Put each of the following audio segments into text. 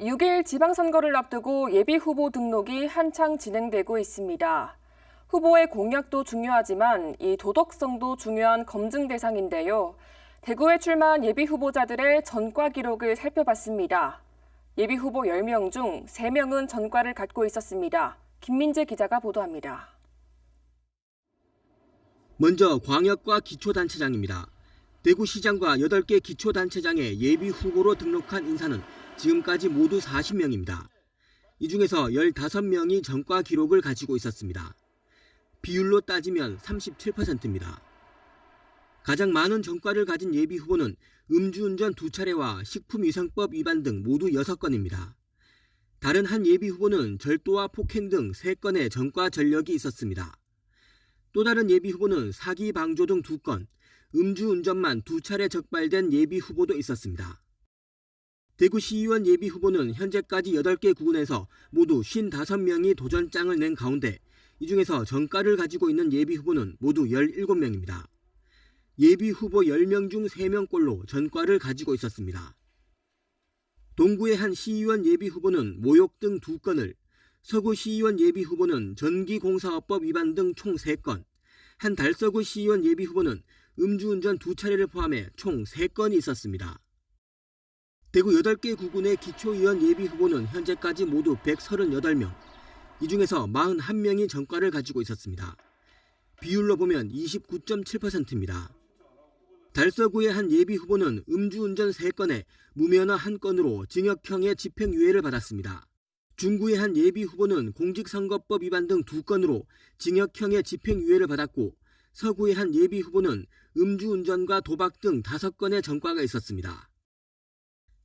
6일 지방선거를 앞두고 예비후보 등록이 한창 진행되고 있습니다. 후보의 공약도 중요하지만 이 도덕성도 중요한 검증 대상인데요. 대구에 출마한 예비후보자들의 전과 기록을 살펴봤습니다. 예비후보 10명 중 3명은 전과를 갖고 있었습니다. 김민재 기자가 보도합니다. 먼저 광역과 기초단체장입니다. 대구시장과 8개 기초단체장에 예비후보로 등록한 인사는 지금까지 모두 40명입니다. 이 중에서 15명이 전과 기록을 가지고 있었습니다. 비율로 따지면 37%입니다. 가장 많은 전과를 가진 예비후보는 음주운전 2차례와 식품위생법 위반 등 모두 6건입니다. 다른 한 예비후보는 절도와 폭행 등 3건의 전과 전력이 있었습니다. 또 다른 예비후보는 사기 방조 등 2건, 음주운전만 2차례 적발된 예비후보도 있었습니다. 대구시의원 예비후보는 현재까지 8개 구군에서 모두 55명이 도전장을 낸 가운데 이 중에서 전과를 가지고 있는 예비후보는 모두 17명입니다. 예비후보 10명 중 3명꼴로 전과를 가지고 있었습니다. 동구의 한 시의원 예비후보는 모욕 등 2건을, 서구 시의원 예비후보는 전기공사업법 위반 등 총 3건, 한 달서구 시의원 예비후보는 음주운전 2차례를 포함해 총 3건이 있었습니다. 대구 8개 구군의 기초의원 예비후보는 현재까지 모두 138명, 이 중에서 41명이 전과를 가지고 있었습니다. 비율로 보면 29.7%입니다. 달서구의 한 예비후보는 음주운전 3건에 무면허 1건으로 징역형의 집행유예를 받았습니다. 중구의 한 예비후보는 공직선거법 위반 등 2건으로 징역형의 집행유예를 받았고 서구의 한 예비후보는 음주운전과 도박 등 5건의 전과가 있었습니다.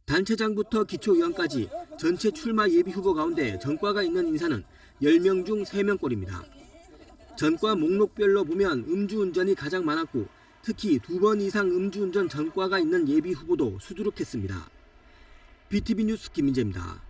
단체장부터 기초의원까지 전체 출마 예비후보 가운데 전과가 있는 인사는 10명 중 3명꼴입니다. 전과 목록별로 보면 음주운전이 가장 많았고 특히 2번 이상 음주운전 전과가 있는 예비후보도 수두룩했습니다. BTV 뉴스 김민재입니다.